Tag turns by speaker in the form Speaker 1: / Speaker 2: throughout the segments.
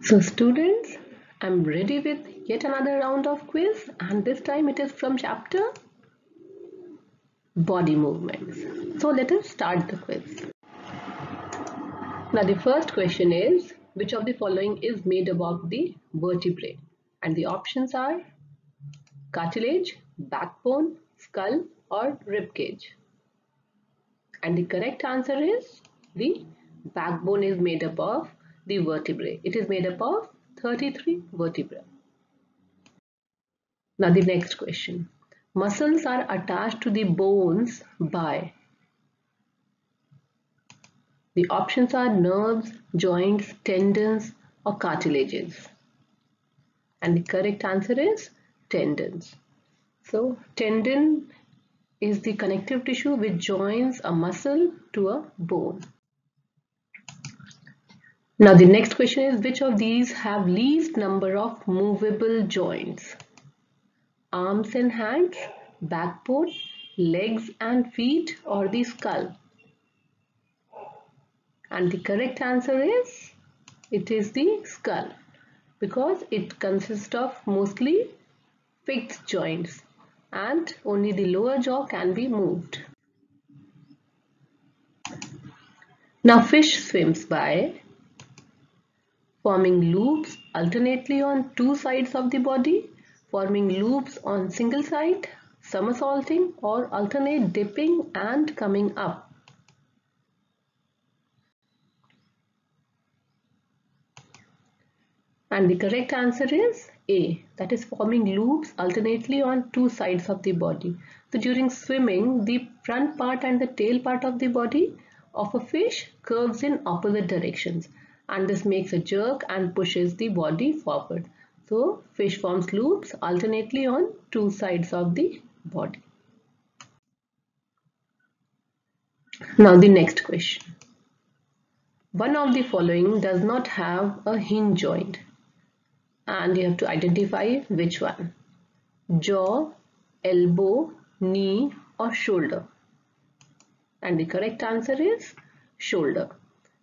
Speaker 1: So students, I'm ready with yet another round of quiz, and this time it is from chapter body movements. So let us start the quiz. Now the first question is, which of the following is made up of the vertebrae? And the options are cartilage, backbone, skull or rib cage. And the correct answer is the backbone is made up of the vertebrae. It is made up of 33 vertebrae. Now the next question. Muscles are attached to the bones by. The options are nerves, joints, tendons or cartilages. And the correct answer is tendons. So tendon is the connective tissue which joins a muscle to a bone. Now the next question is, which of these have least number of movable joints? Arms and hands, backbone, legs and feet or the skull? And the correct answer is, it is the skull, because it consists of mostly fixed joints and only the lower jaw can be moved. Now fish swims by forming loops alternately on two sides of the body, forming loops on single side, somersaulting or alternate dipping and coming up. And the correct answer is A, that is forming loops alternately on two sides of the body. So during swimming, the front part and the tail part of the body of a fish curves in opposite directions, and this makes a jerk and pushes the body forward. So fish forms loops alternately on two sides of the body. Now the next question. One of the following does not have a hinge joint, and you have to identify which one. Jaw, elbow, knee or shoulder. And the correct answer is shoulder.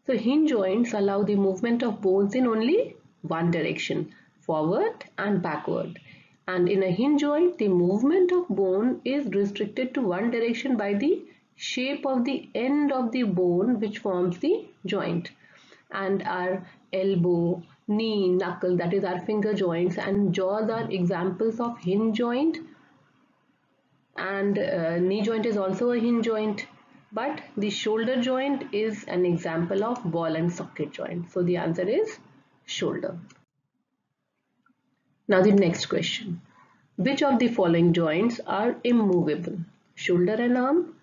Speaker 1: So hinge joints allow the movement of bones in only one direction, forward and backward. And in a hinge joint, the movement of bone is restricted to one direction by the shape of the end of the bone which forms the joint. And our elbow, knee, knuckle, that is our finger joints, and jaws are examples of hinge joint, and knee joint is also a hinge joint, but the shoulder joint is an example of ball and socket joint. So the answer is shoulder. Now the next question. Which of the following joints are immovable? Shoulder and arm,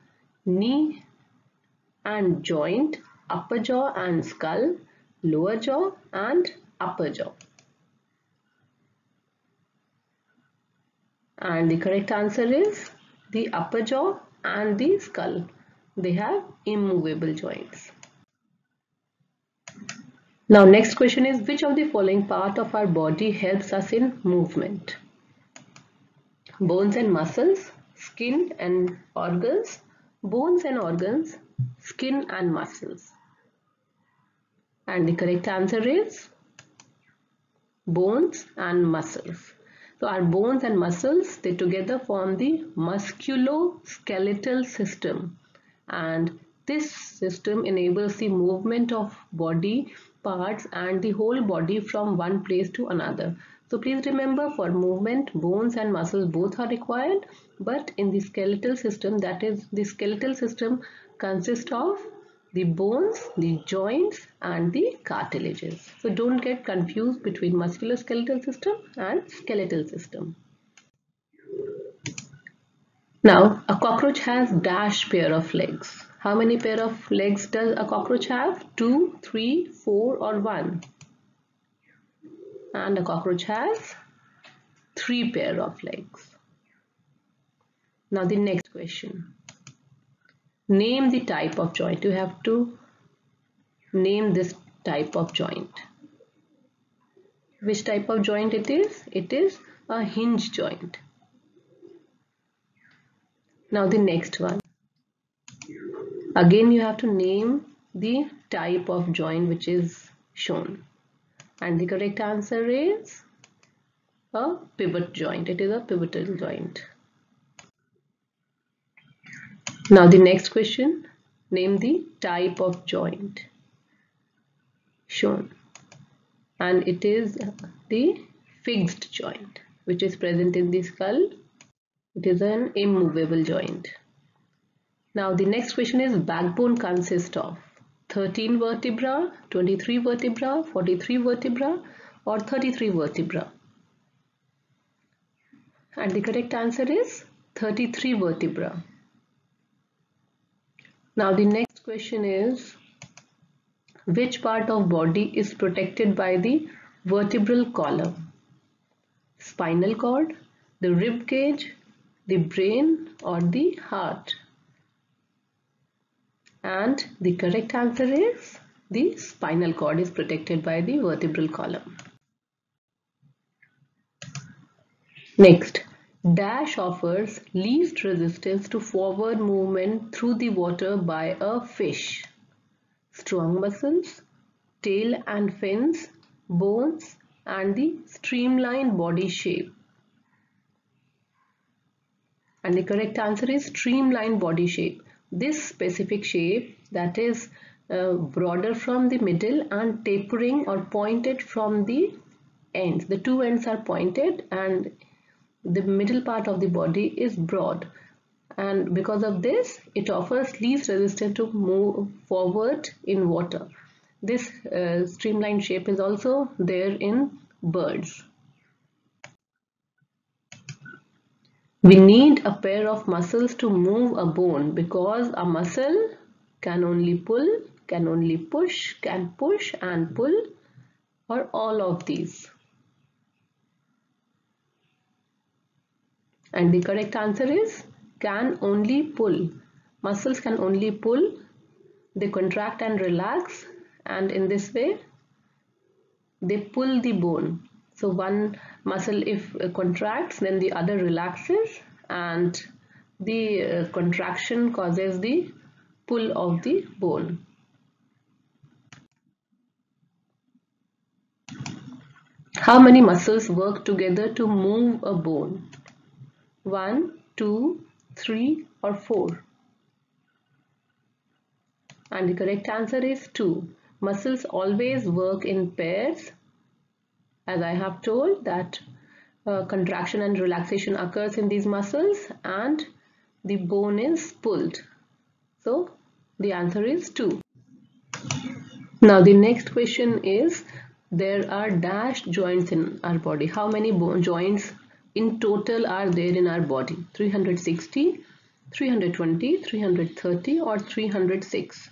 Speaker 1: knee and joint, upper jaw and skull, lower jaw and upper jaw. And the correct answer is the upper jaw and the skull. They have immovable joints. Now next question is, which of the following part of our body helps us in movement? Bones and muscles, skin and organs, bones and organs, skin and muscles. And the correct answer is bones and muscles. So our bones and muscles, they together form the musculoskeletal system, and this system enables the movement of body parts and the whole body from one place to another. So please remember, for movement, bones and muscles both are required, but in the skeletal system, that is, the skeletal system consists of the bones, the joints and the cartilages. So don't get confused between musculoskeletal system and skeletal system. Now a cockroach has dash pair of legs. How many pair of legs does a cockroach have? 2, 3, 4 or 1? And a cockroach has 3 pair of legs. Now the next question. Name the type of joint. You have to name this type of joint. Which type of joint it is? It is a hinge joint. Now the next one. Again you have to name the type of joint which is shown. And the correct answer is a pivot joint. It is a pivotal joint. Now the next question, name the type of joint shown. And it is the fixed joint which is present in the skull. It is an immovable joint. Now the next question is backbone consists of 13 vertebra, 23 vertebra, 43 vertebra or 33 vertebra. And the correct answer is 33 vertebra. Now the next question is which part of body is protected by the vertebral column? Spinal cord, the rib cage, the brain or the heart? And the correct answer is the spinal cord is protected by the vertebral column. Next, dash offers least resistance to forward movement through the water by a fish. Strong muscles, tail and fins, bones and the streamlined body shape. And the correct answer is streamlined body shape. This specific shape that is broader from the middle and tapering or pointed from the ends. The two ends are pointed and the middle part of the body is broad. And because of this, it offers least resistance to move forward in water. This streamlined shape is also there in birds. We need a pair of muscles to move a bone because a muscle can only pull, can only push, can push and pull, or all of these. And the correct answer is can only pull. Muscles can only pull, they contract and relax, and in this way they pull the bone. So one muscle if contracts, then the other relaxes, and the contraction causes the pull of the bone. How many muscles work together to move a bone? 1, 2, 3 or 4? And the correct answer is 2. Muscles always work in pairs. As I have told that contraction and relaxation occurs in these muscles and the bone is pulled. So the answer is 2. Now the next question is there are dash joints in our body. How many bone joints in total are there in our body? 360, 320, 330 or 306?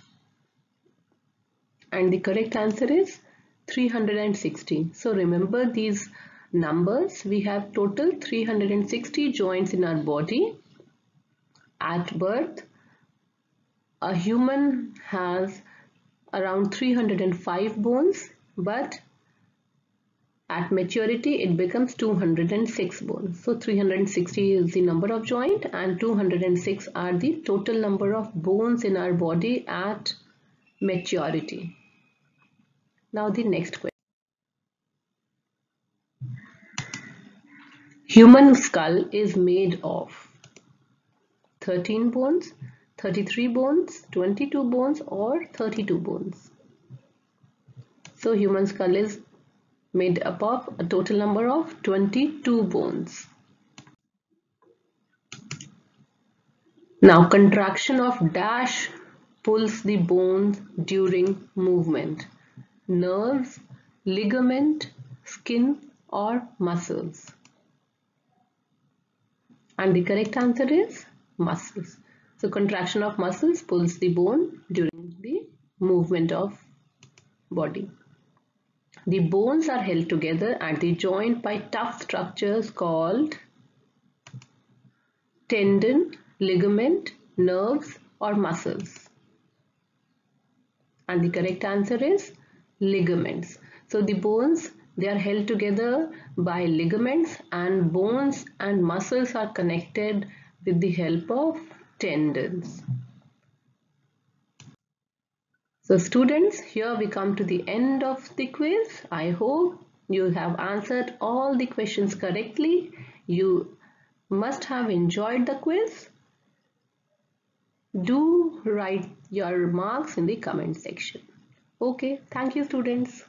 Speaker 1: And the correct answer is 360. So remember these numbers. We have total 360 joints in our body. At birth, a human has around 305 bones, but at maturity it becomes 206 bones. So 360 is the number of joint and 206 are the total number of bones in our body at maturity. Now the next question. Human skull is made of 13 bones, 33 bones, 22 bones or 32 bones. So human skull is made up of a total number of 22 bones. Now contraction of dash pulls the bones during movement. Nerves, ligament, skin or muscles? And the correct answer is muscles. So contraction of muscles pulls the bone during the movement of body. The bones are held together at the joint by tough structures called tendon, ligament, nerves or muscles. And the correct answer is ligaments. So the bones, they are held together by ligaments, and bones and muscles are connected with the help of tendons. So students, here we come to the end of the quiz. I hope you have answered all the questions correctly. You must have enjoyed the quiz. Do write your remarks in the comment section. Okay, thank you students.